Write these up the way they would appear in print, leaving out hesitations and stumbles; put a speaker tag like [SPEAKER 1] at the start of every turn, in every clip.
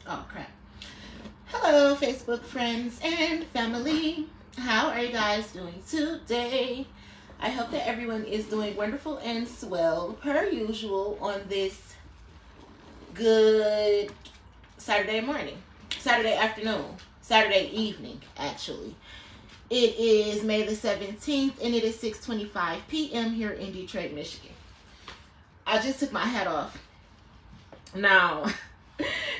[SPEAKER 1] Oh, crap. Hello, Facebook friends and family. How are you guys doing today? I hope that everyone is doing wonderful and swell, per usual, on this good Saturday morning, Saturday afternoon, Saturday evening, actually. It is May the 17th, and it is 6:25 p.m. here in Detroit, Michigan. I just took my hat off. Now,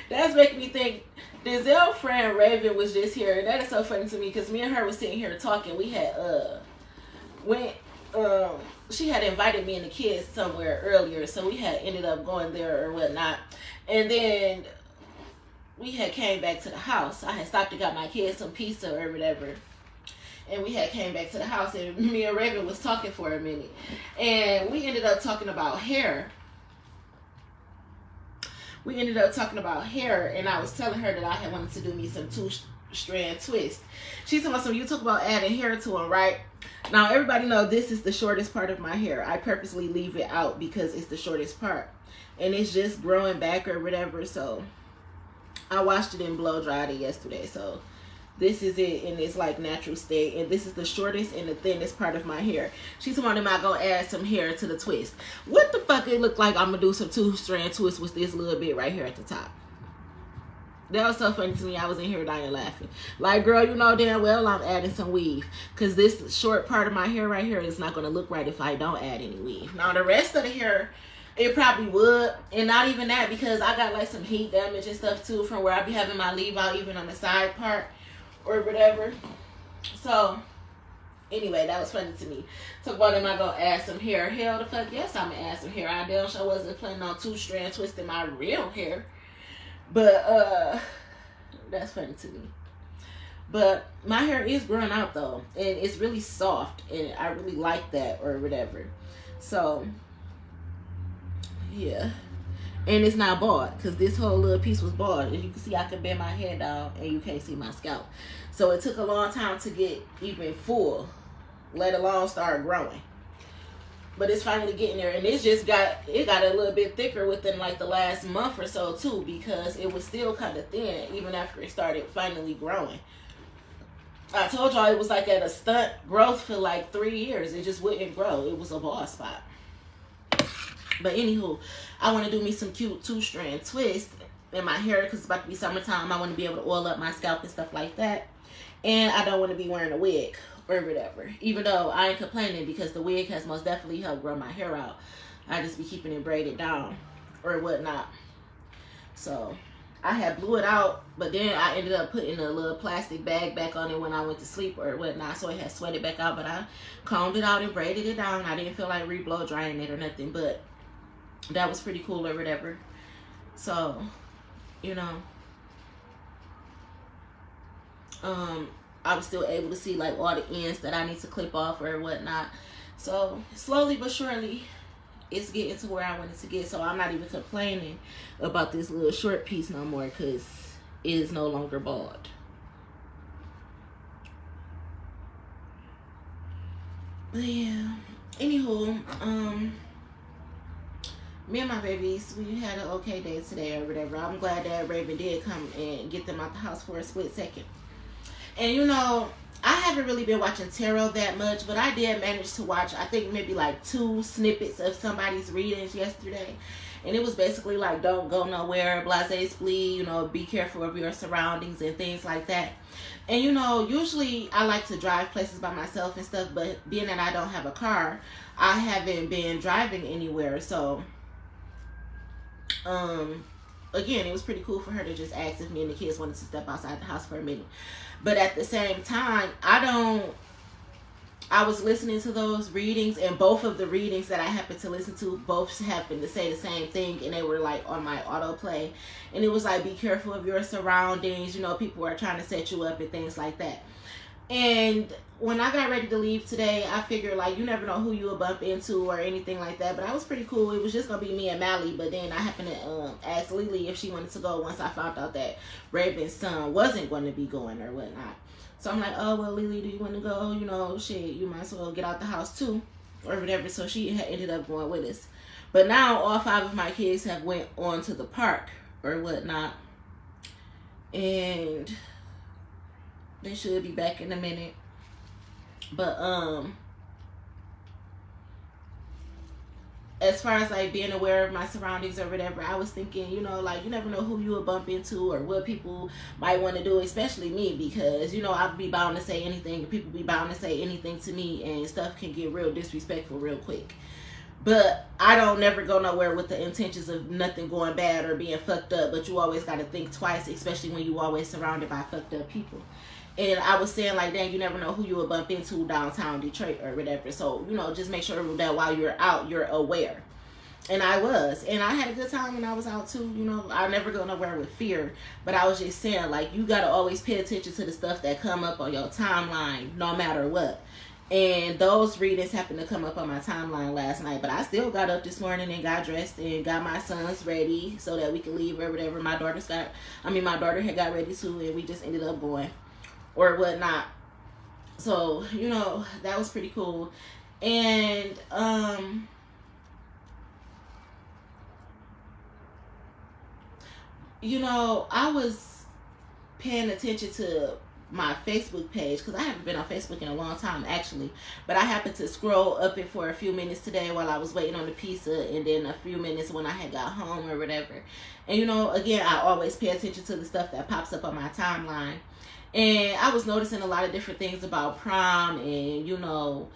[SPEAKER 1] that's making me think Denzel's friend Raven was just here, and that is so funny to me because me and her was sitting here talking. We had went she had invited me and the kids somewhere earlier, so we had ended up going there or whatnot, and then we had came back to the house. I had stopped and got my kids some pizza or whatever, and we had came back to the house, and me and Raven was talking for a minute, and we ended up talking about hair. And I was telling her that I had wanted to do me some two-strand twist. She told me, you talk about adding hair to them, right? Now, everybody know this is the shortest part of my hair. I purposely leave it out because it's the shortest part. And it's just growing back or whatever, so I washed it and blow dried it yesterday, so this is it in its like natural state, and this is the shortest and the thinnest part of my hair. She's wondering, am I gonna add some hair to the twist? What the fuck it look like I'm gonna do some two-strand twist with this little bit right here at the top? That was so funny to me. I was in here dying laughing. Like, girl, you know damn well I'm adding some weave, because this short part of my hair right here is not gonna look right if I don't add any weave. Now the rest of the hair, it probably would, and not even that, because I got like some heat damage and stuff too from where I be having my leave out even on the side part or whatever. So anyway, that was funny to me. Talk about, am I gonna add some hair? Hell the fuck yes, I'm gonna add some hair. I damn sure wasn't planning on two-strand twisting my real hair, but that's funny to me. But my hair is growing out though, and it's really soft, and I really like that or whatever. So yeah. And it's not bald, because this whole little piece was bald. As you can see, I can bend my head down and you can't see my scalp. So it took a long time to get even full, let alone start growing. But it's finally getting there, and it got a little bit thicker within like the last month or so too, because it was still kind of thin even after it started finally growing. I told y'all it was like at a stunt growth for like 3 years. It just wouldn't grow. It was a bald spot. But anywho, I want to do me some cute two-strand twist in my hair because it's about to be summertime. I want to be able to oil up my scalp and stuff like that. And I don't want to be wearing a wig or whatever. Even though I ain't complaining, because the wig has most definitely helped grow my hair out. I just be keeping it braided down or whatnot. So I had blew it out, but then I ended up putting a little plastic bag back on it when I went to sleep or whatnot. So it had sweated back out, but I combed it out and braided it down. I didn't feel like re-blow drying it or nothing, but that was pretty cool or whatever. So, you know, I was still able to see like all the ends that I need to clip off or whatnot. So slowly but surely, it's getting to where I wanted to get. So I'm not even complaining about this little short piece no more, because it is no longer bald. But yeah, anywho, me and my babies, we had an okay day today or whatever. I'm glad that Raven did come and get them out the house for a split second. And you know, I haven't really been watching tarot that much, but I did manage to watch, I think maybe like 2 snippets of somebody's readings yesterday. And it was basically like, don't go nowhere, blase splee, you know, be careful of your surroundings and things like that. And you know, usually I like to drive places by myself and stuff, but being that I don't have a car, I haven't been driving anywhere. So again, it was pretty cool for her to just ask if me and the kids wanted to step outside the house for a minute. But at the same time, I was listening to those readings, and both of the readings that I happened to listen to both happened to say the same thing, and they were like on my autoplay. And it was like, be careful of your surroundings, you know, people are trying to set you up and things like that. And when I got ready to leave today, I figured like, you never know who you will bump into or anything like that. But I was pretty cool. It was just gonna be me and Mally. But then I happened to ask Lily if she wanted to go once I found out that Raven's son wasn't going to be going or whatnot. So I'm like, oh well, Lily, do you want to go? You know, shit, you might as well get out the house too, or whatever. So she had ended up going with us. But now all 5 of my kids have went on to the park or whatnot. and they should be back in a minute. But as far as like being aware of my surroundings or whatever, I was thinking, you know, like you never know who you will bump into or what people might want to do, especially me, because you know I'll be bound to say anything, people be bound to say anything to me, and stuff can get real disrespectful real quick. But I don't never go nowhere with the intentions of nothing going bad or being fucked up. But you always got to think twice, especially when you always surrounded by fucked up people. And I was saying, like, dang, you never know who you will bump into downtown Detroit or whatever. So, you know, just make sure that while you're out, you're aware. And I was. And I had a good time when I was out, too. You know, I never go nowhere with fear. But I was just saying, like, you got to always pay attention to the stuff that come up on your timeline, no matter what. And those readings happened to come up on my timeline last night. But I still got up this morning and got dressed and got my sons ready so that we could leave or whatever. My daughter had got ready, too. And we just ended up going or whatnot. So, you know, that was pretty cool. And you know, I was paying attention to my Facebook page because I haven't been on Facebook in a long time, actually. But I happened to scroll up it for a few minutes today while I was waiting on the pizza, and then a few minutes when I had got home or whatever. And you know, again, I always pay attention to the stuff that pops up on my timeline. And I was noticing a lot of different things about prom, and you know,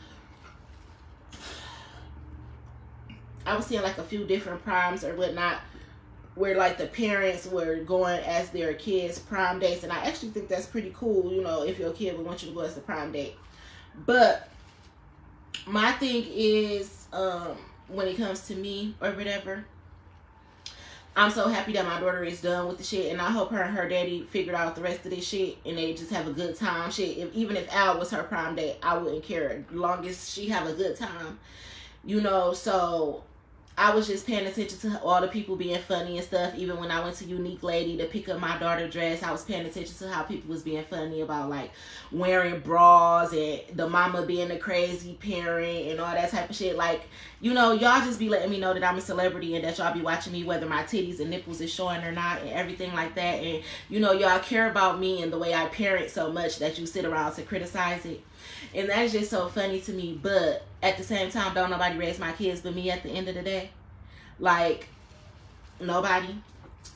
[SPEAKER 1] I was seeing like a few different proms or whatnot where like the parents were going as their kids' prom dates. And I actually think that's pretty cool, you know, if your kid would want you to go as the prom date. But my thing is, when it comes to me or whatever, I'm so happy that my daughter is done with the shit, and I hope her and her daddy figured out the rest of this shit and they just have a good time. Shit, even if Al was her prom date, I wouldn't care, as long as she have a good time, you know. So I was just paying attention to all the people being funny and stuff. Even when I went to Unique Lady to pick up my daughter's dress, I was paying attention to how people was being funny about like wearing bras and the mama being a crazy parent and all that type of shit. Like, you know, y'all just be letting me know that I'm a celebrity and that y'all be watching me whether my titties and nipples is showing or not and everything like that. And, you know, y'all care about me and the way I parent so much that you sit around to criticize it. And that's just so funny to me. But at the same time, don't nobody raise my kids but me at the end of the day. Like, nobody.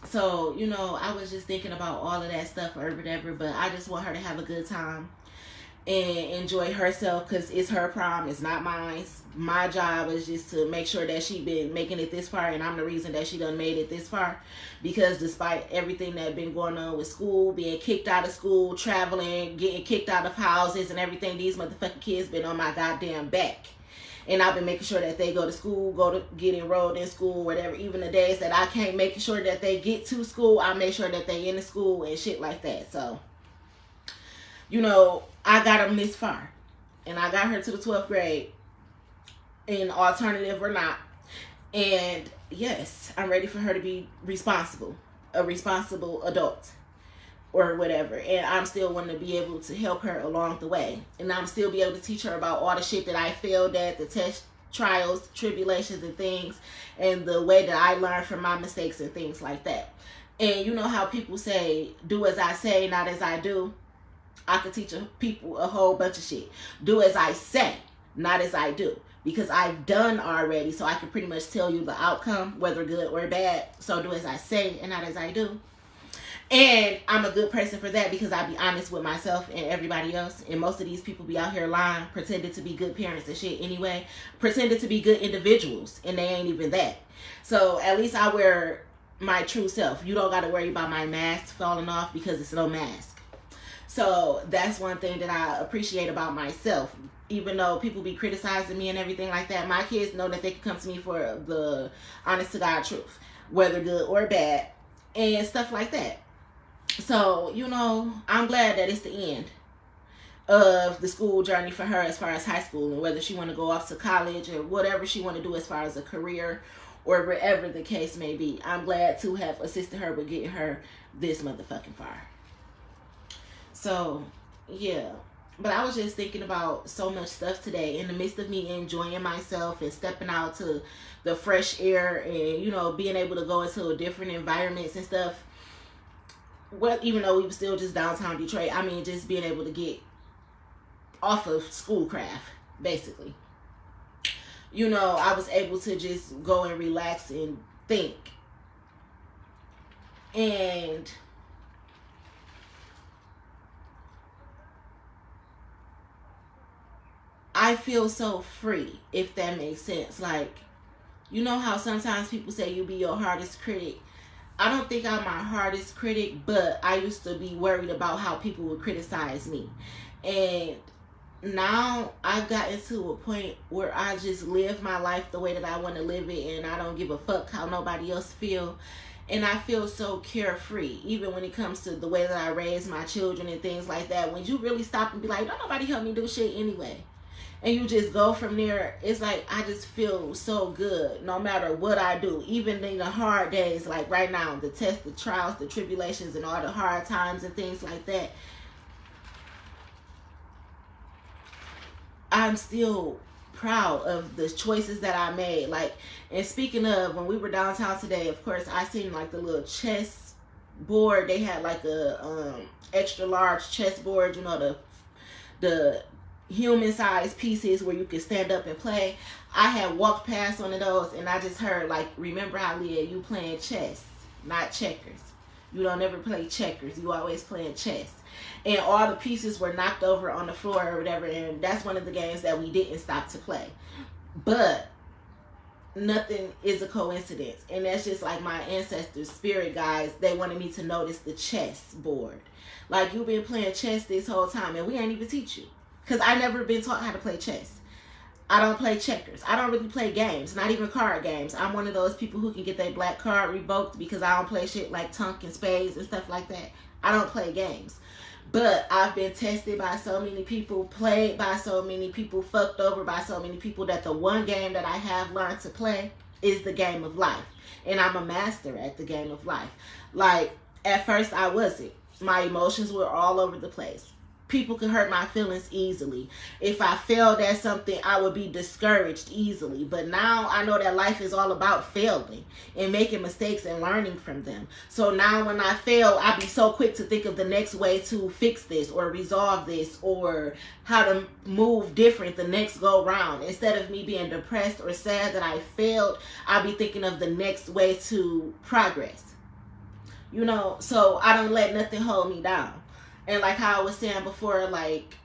[SPEAKER 1] So, you know, I was just thinking about all of that stuff or whatever. But I just want her to have a good time and enjoy herself because it's her prom. It's not mine. My job is just to make sure that she been making it this far, and I'm the reason that she done made it this far. Because despite everything that been going on with school, being kicked out of school, traveling, getting kicked out of houses and everything, these motherfucking kids been on my goddamn back. And I've been making sure that they go to school, get enrolled in school, whatever. Even the days that I can't make sure that they get to school, I make sure that they in the school and shit like that. So, you know, I got them this far. And I got her to the 12th grade, in alternative or not. And yes, I'm ready for her to be responsible, a responsible adult or whatever. And I'm still wanting to be able to help her along the way. And I'm still be able to teach her about all the shit that I failed at, the test, trials, tribulations and things, and the way that I learned from my mistakes and things like that. And you know how people say, do as I say, not as I do? I could teach people a whole bunch of shit. Do as I say, not as I do. Because I've done already, so I can pretty much tell you the outcome, whether good or bad. So do as I say and not as I do. And I'm a good person for that because I be honest with myself and everybody else. And most of these people be out here lying, pretending to be good parents and shit anyway. Pretending to be good individuals, and they ain't even that. So at least I wear my true self. You don't got to worry about my mask falling off because it's no mask. So that's one thing that I appreciate about myself. Even though people be criticizing me and everything like that, my kids know that they can come to me for the honest to God truth, whether good or bad, and stuff like that. So, you know, I'm glad that it's the end of the school journey for her as far as high school, and whether she want to go off to college or whatever she want to do as far as a career or wherever the case may be. I'm glad to have assisted her with getting her this motherfucking far. So, yeah. But I was just thinking about so much stuff today in the midst of me enjoying myself and stepping out to the fresh air and, you know, being able to go into different environments and stuff. well, even though we were still just downtown Detroit, I mean, just being able to get off of Schoolcraft, basically. You know, I was able to just go and relax and think. And I feel so free, if that makes sense. Like, you know how sometimes people say you be your hardest critic? I don't think I'm my hardest critic, but I used to be worried about how people would criticize me. And now I've gotten to a point where I just live my life the way that I want to live it, and I don't give a fuck how nobody else feel. And I feel so carefree, even when it comes to the way that I raise my children and things like that. When you really stop and be like, don't nobody help me do shit anyway, and you just go from there, it's like I just feel so good no matter what I do. Even in the hard days, like right now, the tests, the trials, the tribulations, and all the hard times and things like that, I'm still proud of the choices that I made. Like, and speaking of, when we were downtown today, of course, I seen like the little chess board. They had like a extra large chess board, you know, the human-sized pieces where you can stand up and play. I had walked past one of those, and I just heard, like, remember how, Leah, you playing chess, not checkers. You don't ever play checkers. You always playing chess. And all the pieces were knocked over on the floor or whatever, and that's one of the games that we didn't stop to play. But nothing is a coincidence. And that's just like my ancestors, spirit guides, they wanted me to notice the chess board. Like, you've been playing chess this whole time, and we ain't even teach you. Because I never been taught how to play chess. I don't play checkers. I don't really play games, not even card games. I'm one of those people who can get their black card revoked because I don't play shit like Tunk and Spades and stuff like that. I don't play games. But I've been tested by so many people, played by so many people, fucked over by so many people, that the one game that I have learned to play is the game of life. And I'm a master at the game of life. Like, at first I wasn't. My emotions were all over the place. People could hurt my feelings easily. If I failed at something, I would be discouraged easily. But now I know that life is all about failing and making mistakes and learning from them. So now when I fail, I be so quick to think of the next way to fix this or resolve this or how to move different the next go round. Instead of me being depressed or sad that I failed, I'll be thinking of the next way to progress. You know, so I don't let nothing hold me down. And like how I was saying before, like,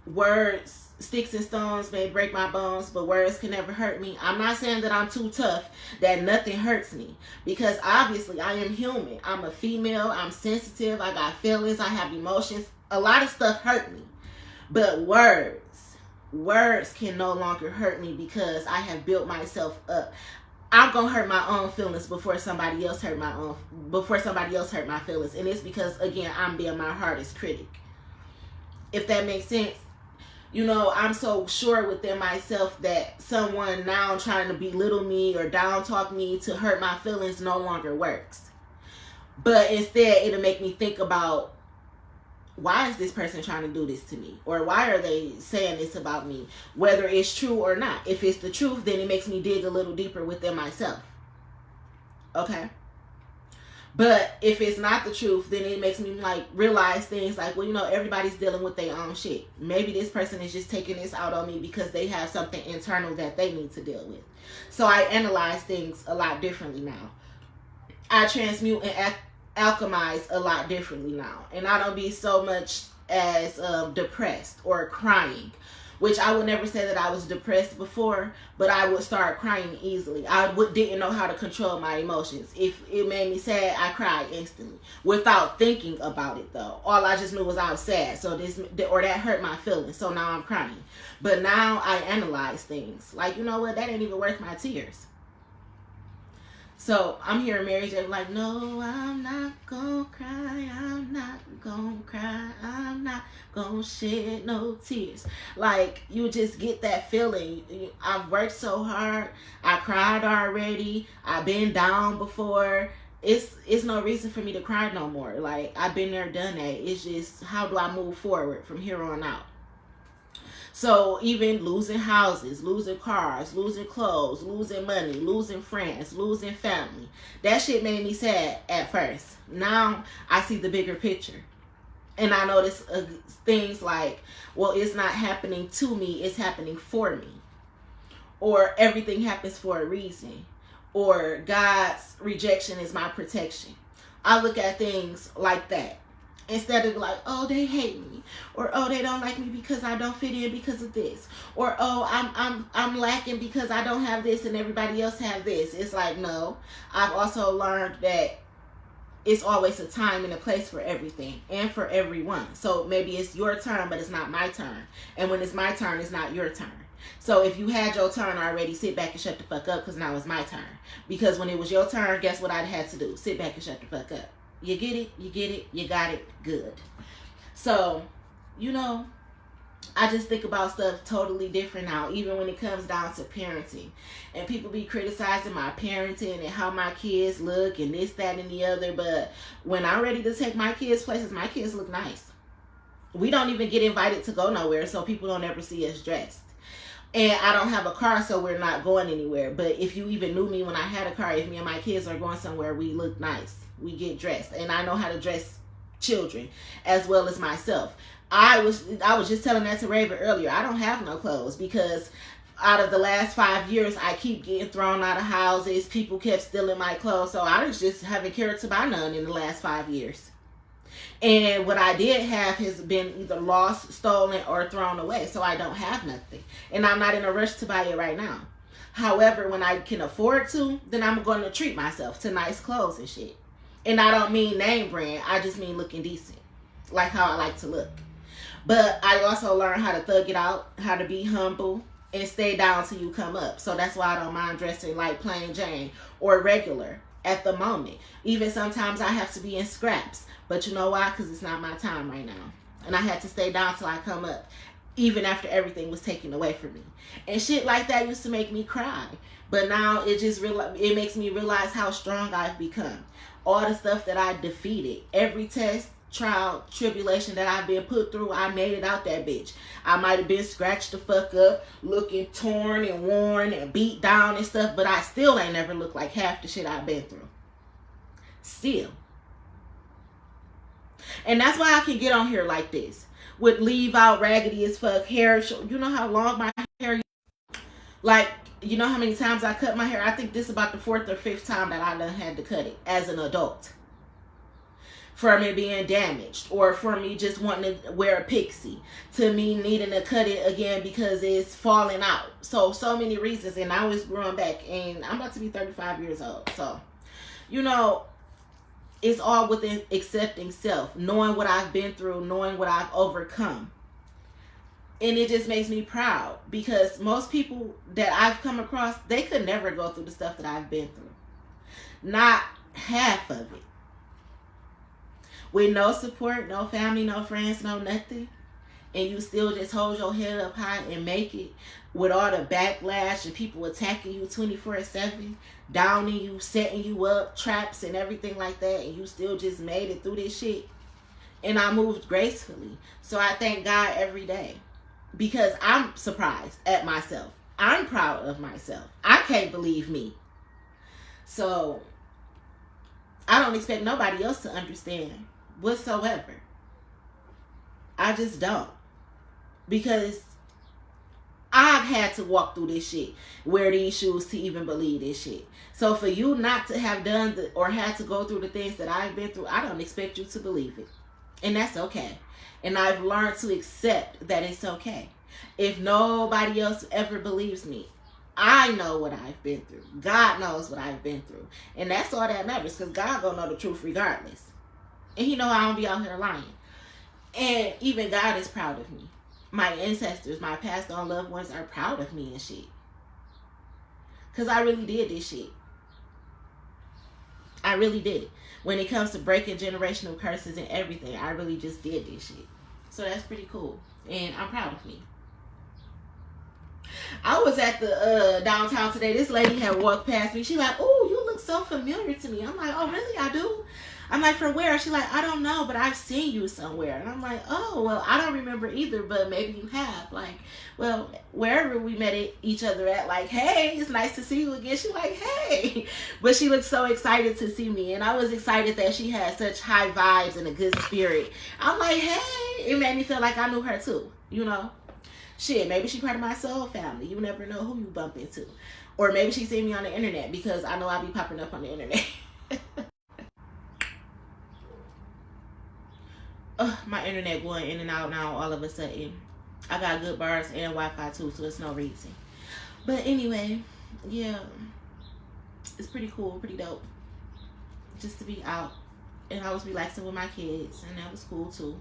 [SPEAKER 1] words, sticks and stones may break my bones, but words can never hurt me. I'm not saying that I'm too tough, that nothing hurts me. Because obviously I am human. I'm a female. I'm sensitive. I got feelings. I have emotions. A lot of stuff hurt me. But words can no longer hurt me because I have built myself up. I'm gonna hurt my own feelings before somebody else hurt my feelings. And it's because, again, I'm being my hardest critic. If that makes sense. You know, I'm so sure within myself that someone now trying to belittle me or down talk me to hurt my feelings no longer works. But instead, it'll make me think about, why is this person trying to do this to me? Or why are they saying this about me? Whether it's true or not. If it's the truth, then it makes me dig a little deeper within myself. Okay? But if it's not the truth, then it makes me like realize things like, well, you know, everybody's dealing with their own shit. Maybe this person is just taking this out on me because they have something internal that they need to deal with. So I analyze things a lot differently now. I transmute and alchemize a lot differently now, and I don't be so much as depressed or crying, which I would never say that I was depressed before, but I would start crying easily. Didn't know how to control my emotions. If it made me sad, I cried instantly without thinking about it though. All I just knew was I was sad, so that hurt my feelings, so now I'm crying. But now I analyze things like, you know what, that ain't even worth my tears. So I'm hearing Mary J like, no, I'm not gonna cry, I'm not gonna cry, I'm not gonna shed no tears. Like, you just get that feeling. I've worked so hard, I cried already, I've been down before. It's no reason for me to cry no more. Like, I've been there, done that. It's just, how do I move forward from here on out? So even losing houses, losing cars, losing clothes, losing money, losing friends, losing family, that shit made me sad at first. Now I see the bigger picture. And I notice things like, well, it's not happening to me, it's happening for me. Or everything happens for a reason. Or God's rejection is my protection. I look at things like that. Instead of like, oh, they hate me, or oh, they don't like me because I don't fit in because of this, or oh, I'm lacking because I don't have this and everybody else have this. It's like, no. I've also learned that it's always a time and a place for everything and for everyone. So maybe it's your turn, but it's not my turn. And when it's my turn, it's not your turn. So if you had your turn already, sit back and shut the fuck up, because now it's my turn. Because when it was your turn, guess what I'd had to do? Sit back and shut the fuck up. You get it? You get it? You got it? Good. So, I just think about stuff totally different now, even when it comes down to parenting. And people be criticizing my parenting and how my kids look and this, that, and the other. But when I'm ready to take my kids places, my kids look nice. We don't even get invited to go nowhere, so people don't ever see us dressed. And I don't have a car, so we're not going anywhere. But if you even knew me when I had a car, if me and my kids are going somewhere, we look nice. We get dressed. And I know how to dress children as well as myself. I was just telling that to Raven earlier. I don't have no clothes because out of the last 5 years, I keep getting thrown out of houses. People kept stealing my clothes. So I just haven't cared to buy none in the last 5 years. And what I did have has been either lost, stolen, or thrown away. So I don't have nothing. And I'm not in a rush to buy it right now. However, when I can afford to, then I'm going to treat myself to nice clothes and shit. And I don't mean name brand. I just mean looking decent. Like how I like to look. But I also learned how to thug it out. How to be humble. And stay down till you come up. So that's why I don't mind dressing like plain Jane. Or regular. At the moment. Even sometimes I have to be in scraps. But you know why? Because it's not my time right now. And I had to stay down till I come up. Even after everything was taken away from me. And shit like that used to make me cry. But now it makes me realize how strong I've become. All the stuff that I defeated. Every test, trial, tribulation that I've been put through, I made it out that bitch. I might have been scratched the fuck up, looking torn and worn and beat down and stuff. But I still ain't never looked like half the shit I've been through. Still. And that's why I can get on here like this. With leave out raggedy as fuck hair. You know how long my hair is? Like, you know how many times I cut my hair? I think this is about the 4th or 5th time that I done had to cut it as an adult. From it being damaged. Or for me just wanting to wear a pixie. To me needing to cut it again because it's falling out. So many reasons. And I was growing back. And I'm about to be 35 years old. So, it's all within accepting self. Knowing what I've been through. Knowing what I've overcome. And it just makes me proud. Because most people that I've come across, they could never go through the stuff that I've been through. Not half of it. With no support, no family, no friends, no nothing. And you still just hold your head up high and make it. With all the backlash and people attacking you 24/7. Downing you, setting you up, traps and everything like that. And you still just made it through this shit. And I moved gracefully. So I thank God every day. Because I'm surprised at myself. I'm proud of myself. I can't believe me. So I don't expect nobody else to understand whatsoever. I just don't. Because I've had to walk through this shit. Wear these shoes to even believe this shit. So for you not to have done or had to go through the things that I've been through, I don't expect you to believe it. And that's okay. And I've learned to accept that it's okay. If nobody else ever believes me, I know what I've been through. God knows what I've been through. And that's all that matters. Because God gonna know the truth regardless. And he know I don't be out here lying. And even God is proud of me. My ancestors, my passed on loved ones are proud of me and shit. Because I really did this shit. I really did it. When it comes to breaking generational curses and everything, I really just did this shit. So that's pretty cool. And I'm proud of me. I was at the downtown today. This lady had walked past me. She like, oh, you look so familiar to me. I'm like, oh, really? I do? I'm like, from where? She's like, I don't know, but I've seen you somewhere. And I'm like, oh, well, I don't remember either, but maybe you have. Like, well, wherever we met each other at, like, hey, it's nice to see you again. She's like, hey. But she looked so excited to see me. And I was excited that she had such high vibes and a good spirit. I'm like, hey. It made me feel like I knew her too, you know? Shit, maybe she part of my soul family. You never know who you bump into. Or maybe she seen me on the internet, because I know I'll be popping up on the internet. My internet going in and out now all of a sudden. I got good bars and Wi-Fi too, so it's no reason. But anyway, yeah, it's pretty cool, pretty dope, just to be out. And I was relaxing with my kids, and that was cool too.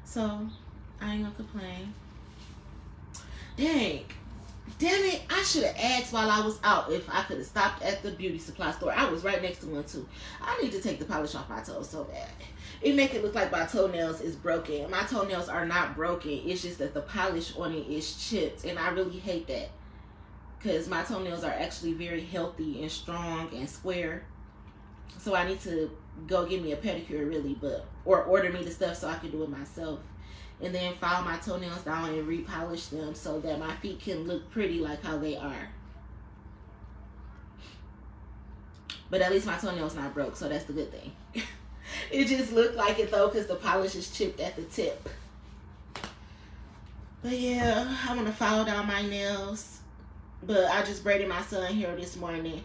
[SPEAKER 1] So I ain't gonna complain. Dang, damn it, I should have asked while I was out if I could have stopped at the beauty supply store. I was right next to one too. I need to take the polish off my toes so bad. It make it look like my toenails is broken. My toenails are not broken. It's just that the polish on it is chipped, and I really hate that, because my toenails are actually very healthy and strong and square. So I need to go get me a pedicure, really, or order me the stuff so I can do it myself. And then file my toenails down and repolish them so that my feet can look pretty like how they are. But at least my toenail's not broke, so that's the good thing. It just looked like it though, because the polish is chipped at the tip. But yeah, I'm gonna file down my nails. But I just braided my son hair this morning.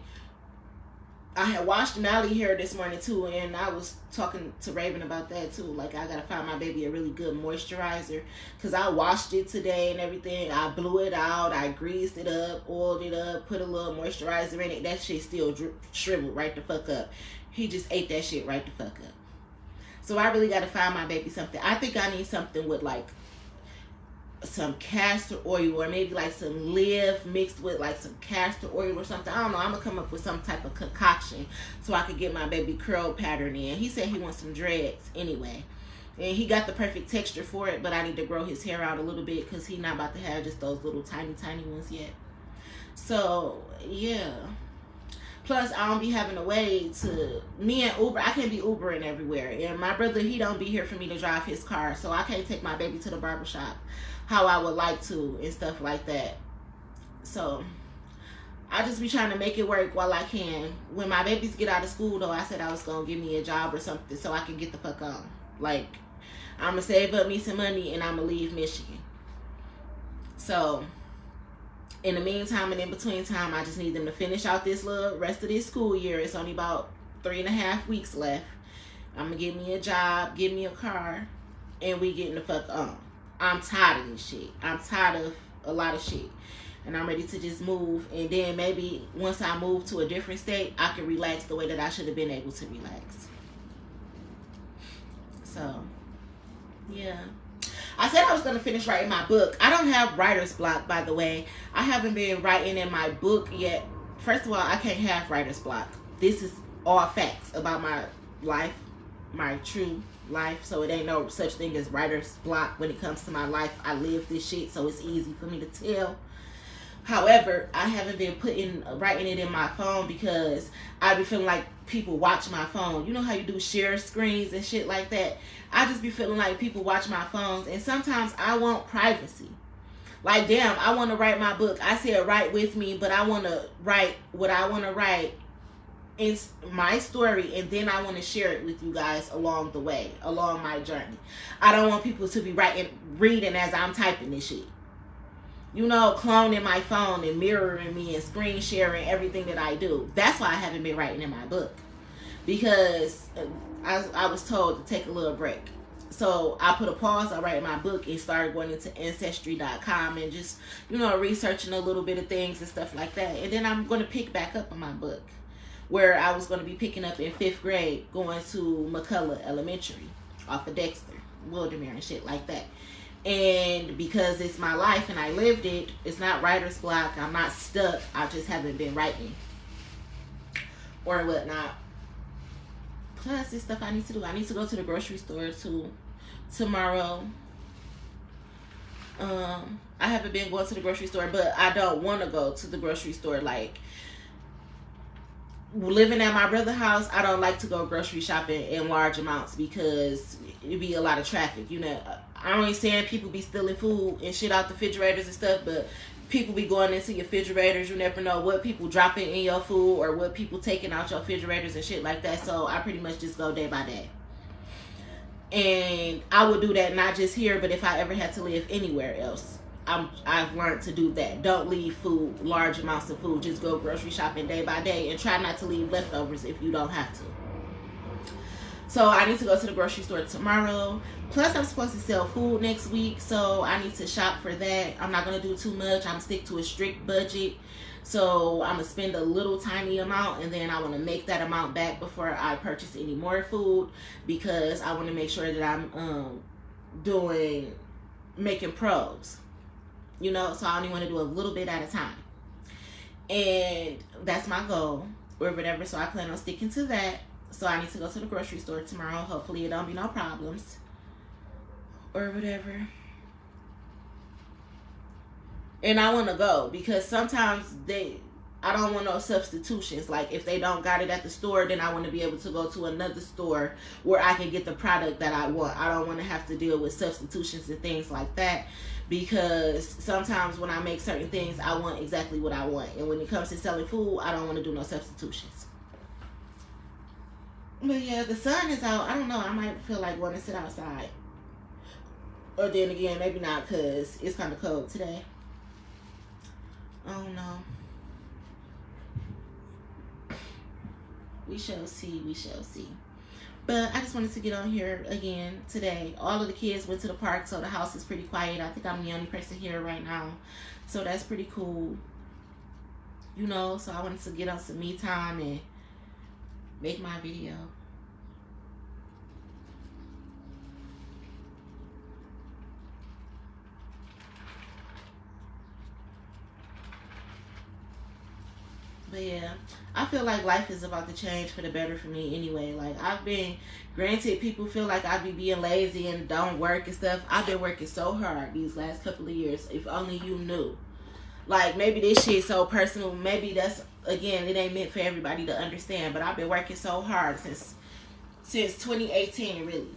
[SPEAKER 1] I had washed Mally hair this morning too, and I was talking to Raven about that too. Like, I gotta find my baby a really good moisturizer, because I washed it today and everything. I blew it out, I greased it up, oiled it up, put a little moisturizer in it. That shit still shriveled right the fuck up. He just ate that shit right the fuck up. So I really gotta find my baby something. I think I need something with like some castor oil, or maybe like some Live mixed with like some castor oil or something. I don't know. I'm gonna come up with some type of concoction so I could get my baby curl pattern in. He said he wants some dreads anyway, and he got the perfect texture for it, but I need to grow his hair out a little bit, because he's not about to have just those little tiny ones yet. So yeah, plus I don't be having a way to, me and Uber, I can't be Ubering everywhere, and my brother, he don't be here for me to drive his car, so I can't take my baby to the barbershop how I would like to and stuff like that. So I just be trying to make it work while I can. When my babies get out of school though, I said I was gonna give me a job or something so I can get the fuck on. Like, I'm gonna save up me some money and I'm gonna leave Michigan. So in the meantime and in between time, I just need them to finish out this little rest of this school year. It's only about 3.5 weeks left. I'm gonna get me a job, get me a car, and we getting the fuck on. I'm tired of this shit. I'm tired of a lot of shit. And I'm ready to just move. And then maybe once I move to a different state, I can relax the way that I should have been able to relax. So, yeah. I said I was going to finish writing my book. I don't have writer's block, by the way. I haven't been writing in my book yet. First of all, I can't have writer's block. This is all facts about my life, my true life. So it ain't no such thing as writer's block when it comes to my life. I live this shit, so it's easy for me to tell. However, I haven't been writing it in my phone, because I be feeling like people watch my phone. You know how you do share screens and shit like that? I just be feeling like people watch my phones, and sometimes I want privacy. Like, damn, I want to write my book. I said write with me, but I want to write what I want to write. It's my story, and then I want to share it with you guys along the way, along my journey. I don't want people to be reading as I'm typing this shit. You know, cloning my phone and mirroring me and screen sharing everything that I do. That's why I haven't been writing in my book, because I was told to take a little break. So I put a pause on writing my book and started going into Ancestry.com and just, you know, researching a little bit of things and stuff like that. And then I'm going to pick back up on my book, where I was going to be picking up in 5th grade, going to McCullough Elementary off of Dexter, Wildermere and shit like that. And because it's my life and I lived it, it's not writer's block. I'm not stuck. I just haven't been writing or whatnot. Plus, there's stuff I need to do. I need to go to the grocery store too tomorrow. I haven't been going to the grocery store, but I don't want to go to the grocery store like living at my brother's house, I don't like to go grocery shopping in large amounts because it'd be a lot of traffic. You know, I ain't saying people be stealing food and shit out the refrigerators and stuff, but people be going into your refrigerators. You never know what people dropping in your food or what people taking out your refrigerators and shit like that. So I pretty much just go day by day. And I would do that not just here, but if I ever had to live anywhere else. I've learned to do that. Don't leave food, large amounts of food. Just go grocery shopping day by day and try not to leave leftovers if you don't have to. So I need to go to the grocery store tomorrow. Plus I'm supposed to sell food next week, so I need to shop for that. I'm not going to do too much. I'm going to stick to a strict budget. So I'm going to spend a little tiny amount, and then I want to make that amount back before I purchase any more food, because I want to make sure that I'm making pros. You know, so I only want to do a little bit at a time. And that's my goal or whatever. So I plan on sticking to that. So I need to go to the grocery store tomorrow. Hopefully it don't be no problems or whatever. And I want to go because sometimes I don't want no substitutions. Like if they don't got it at the store, then I want to be able to go to another store where I can get the product that I want. I don't want to have to deal with substitutions and things like that, because sometimes when I make certain things, I want exactly what I want. And when it comes to selling food, I don't want to do no substitutions. But yeah, the sun is out. I don't know. I might feel like wanting to sit outside. Or then again, maybe not, because it's kind of cold today. I don't know. We shall see. We shall see. But I just wanted to get on here again today. All of the kids went to the park, so the house is pretty quiet. I think I'm the only person here right now. So that's pretty cool. You know, so I wanted to get on some me time and make my video. But yeah, I feel like life is about to change for the better for me anyway. Like granted, people feel like I be being lazy and don't work and stuff. I've been working so hard these last couple of years. If only you knew. Like maybe this shit's so personal. Maybe that's, again, it ain't meant for everybody to understand. But I've been working so hard since 2018 really.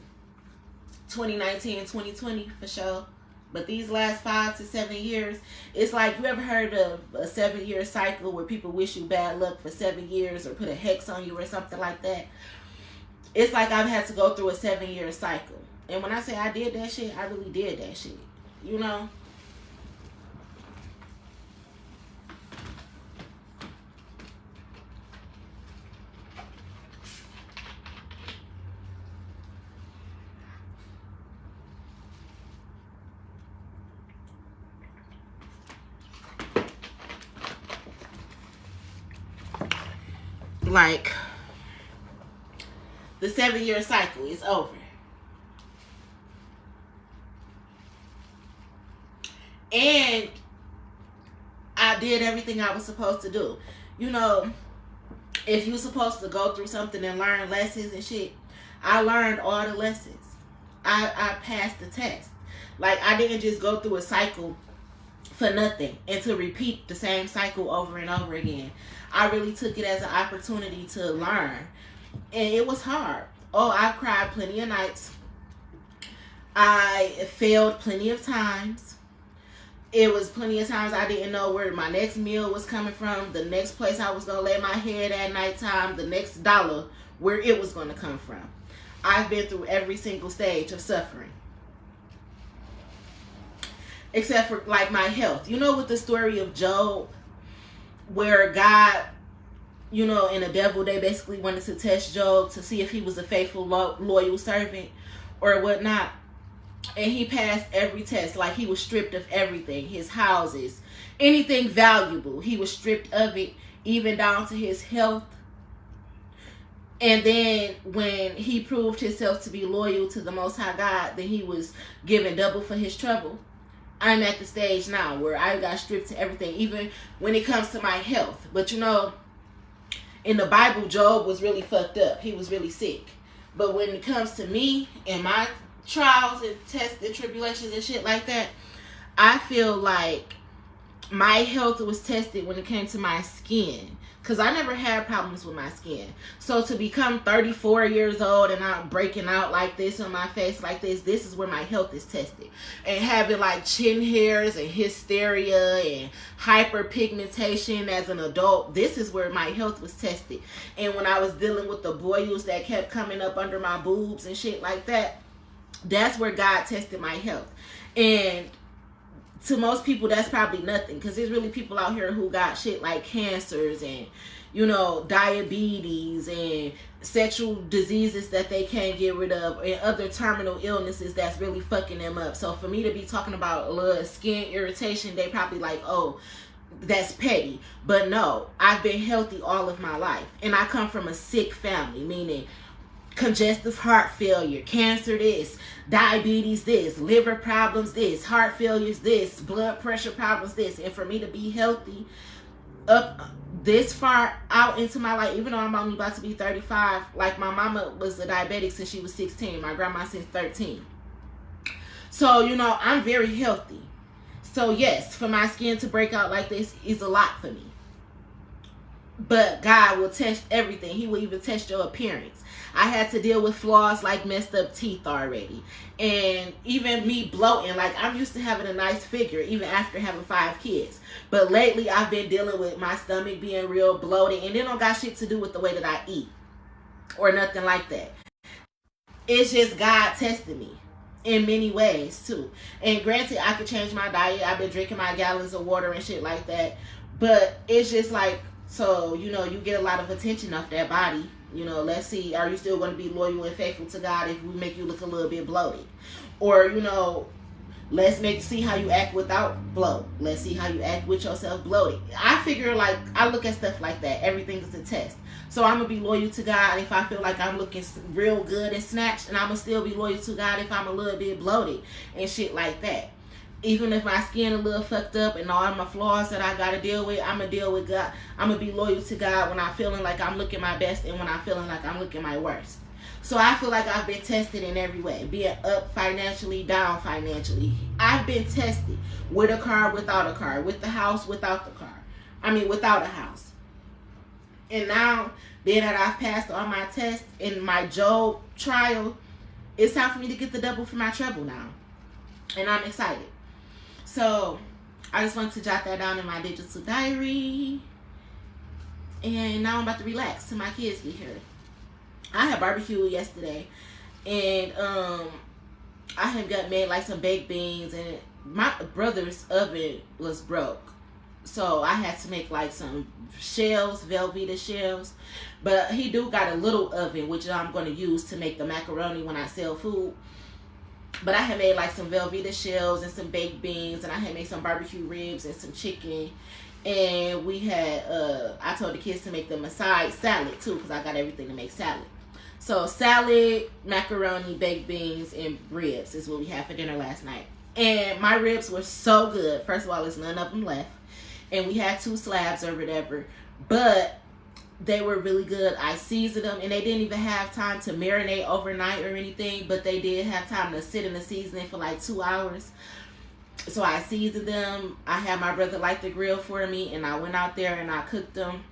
[SPEAKER 1] 2019 and 2020 for sure. But these last 5 to 7 years, it's like, you ever heard of a 7-year cycle where people wish you bad luck for 7 years or put a hex on you or something like that? It's like I've had to go through a 7-year cycle. And when I say I did that shit, I really did that shit. You know? Like, the 7-year cycle is over. And I did everything I was supposed to do. You know, if you're supposed to go through something and learn lessons and shit, I learned all the lessons. I passed the test. Like, I didn't just go through a cycle for nothing and to repeat the same cycle over and over again. I really took it as an opportunity to learn. And it was hard. Oh, I cried plenty of nights. I failed plenty of times. It was plenty of times I didn't know where my next meal was coming from, the next place I was going to lay my head at nighttime, the next dollar, where it was going to come from. I've been through every single stage of suffering. Except for, like, my health. You know, with the story of Job, where God, you know, and the devil, they basically wanted to test Job to see if he was a faithful, loyal servant or whatnot. And he passed every test. Like, he was stripped of everything. His houses, anything valuable, he was stripped of it, even down to his health. And then when he proved himself to be loyal to the Most High God, then he was given double for his trouble. I'm at the stage now where I got stripped to everything, even when it comes to my health. But you know, in the Bible, Job was really fucked up. He was really sick. But when it comes to me and my trials and tests and tribulations and shit like that, I feel like my health was tested when it came to my skin. because I never had problems with my skin. So to become 34 years old and I'm breaking out like this on my face like this is where my health is tested. And having like chin hairs and hysteria and hyperpigmentation as an adult, this is where my health was tested. And when I was dealing with the boils that kept coming up under my boobs and shit like that, that's where God tested my health. And to most people, that's probably nothing, because there's really people out here who got shit like cancers and, you know, diabetes and sexual diseases that they can't get rid of, and other terminal illnesses that's really fucking them up. So for me to be talking about a little skin irritation, they probably like, oh, that's petty. But no, I've been healthy all of my life, and I come from a sick family, meaning congestive heart failure, cancer this, diabetes this, liver problems this, heart failures this, blood pressure problems this. And for me to be healthy up this far out into my life, even though I'm only about to be 35, like my mama was a diabetic since she was 16, my grandma since 13. So, you know, I'm very healthy. So yes, for my skin to break out like this is a lot for me. But God will test everything. He will even test your appearance. I had to deal with flaws like messed up teeth already. And even me bloating. Like, I'm used to having a nice figure even after having 5 kids. But lately, I've been dealing with my stomach being real bloated. And it don't got shit to do with the way that I eat. Or nothing like that. It's just God testing me. In many ways, too. And granted, I could change my diet. I've been drinking my gallons of water and shit like that. But it's just like, so, you know, you get a lot of attention off that body. You know, let's see, are you still going to be loyal and faithful to God if we make you look a little bit bloated? Or, you know, let's see how you act without bloat. Let's see how you act with yourself bloated. I figure, like, I look at stuff like that. Everything is a test. So I'm going to be loyal to God if I feel like I'm looking real good and snatched. And I'm going to still be loyal to God if I'm a little bit bloated and shit like that. Even if my skin a little fucked up and all my flaws that I gotta deal with, I'm gonna deal with God. I'm gonna be loyal to God when I'm feeling like I'm looking my best and when I'm feeling like I'm looking my worst. So I feel like I've been tested in every way, being up financially, down financially. I've been tested with a car, without a car, with the house, without the car. I mean, without a house. And now, being that I've passed all my tests in my Job trial, it's time for me to get the double for my trouble now. And I'm excited. So, I just wanted to jot that down in my digital diary. And now I'm about to relax till my kids get here. I had barbecue yesterday. And I had made like some baked beans. And my brother's oven was broke. So, I had to make like some shells, Velveeta shells. But he do got a little oven, which I'm going to use to make the macaroni when I sell food. But I had made like some Velveeta shells and some baked beans, and I had made some barbecue ribs and some chicken. And we had, I told the kids to make them a side salad too, because I got everything to make salad. So salad, macaroni, baked beans, and ribs is what we had for dinner last night. And my ribs were so good. First of all, there's none of them left. And we had 2 slabs or whatever. But they were really good. I seasoned them, and they didn't even have time to marinate overnight or anything, but they did have time to sit in the seasoning for like 2 hours. So I seasoned them. I had my brother light the grill for me, and I went out there and I cooked them.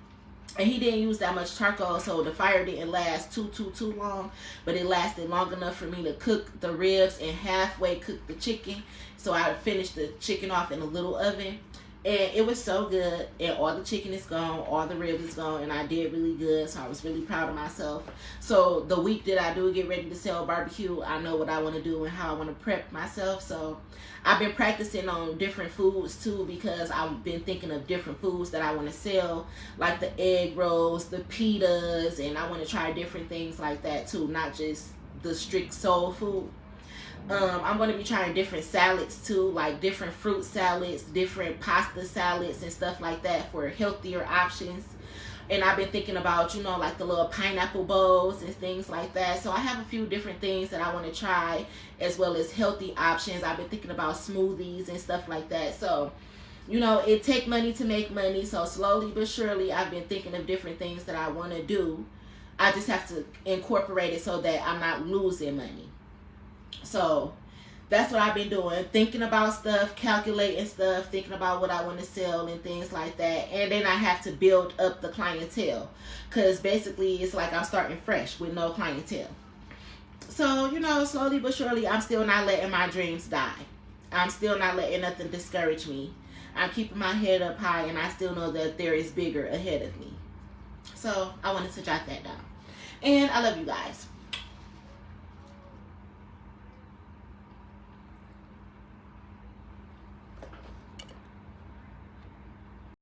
[SPEAKER 1] And he didn't use that much charcoal, so the fire didn't last too long, but it lasted long enough for me to cook the ribs and halfway cook the chicken. So I finished the chicken off in a little oven. And it was so good, and all the chicken is gone, all the ribs is gone, and I did really good, so I was really proud of myself. So the week that I do get ready to sell barbecue, I know what I want to do and how I want to prep myself. So I've been practicing on different foods too, because I've been thinking of different foods that I want to sell, like the egg rolls, the pitas, and I want to try different things like that too, not just the strict soul food. I'm going to be trying different salads too, like different fruit salads, different pasta salads and stuff like that for healthier options. And I've been thinking about, you know, like the little pineapple bowls and things like that. So I have a few different things that I want to try, as well as healthy options. I've been thinking about smoothies and stuff like that. So, you know, it take money to make money. So slowly but surely, I've been thinking of different things that I want to do. I just have to incorporate it so that I'm not losing money. So that's what I've been doing, thinking about stuff, calculating stuff, thinking about what I want to sell and things like that. And then I have to build up the clientele, because basically it's like I'm starting fresh with no clientele. So, you know, slowly but surely, I'm still not letting my dreams die. I'm still not letting nothing discourage me. I'm keeping my head up high, and I still know that there is bigger ahead of me. So I wanted to jot that down. And I love you guys.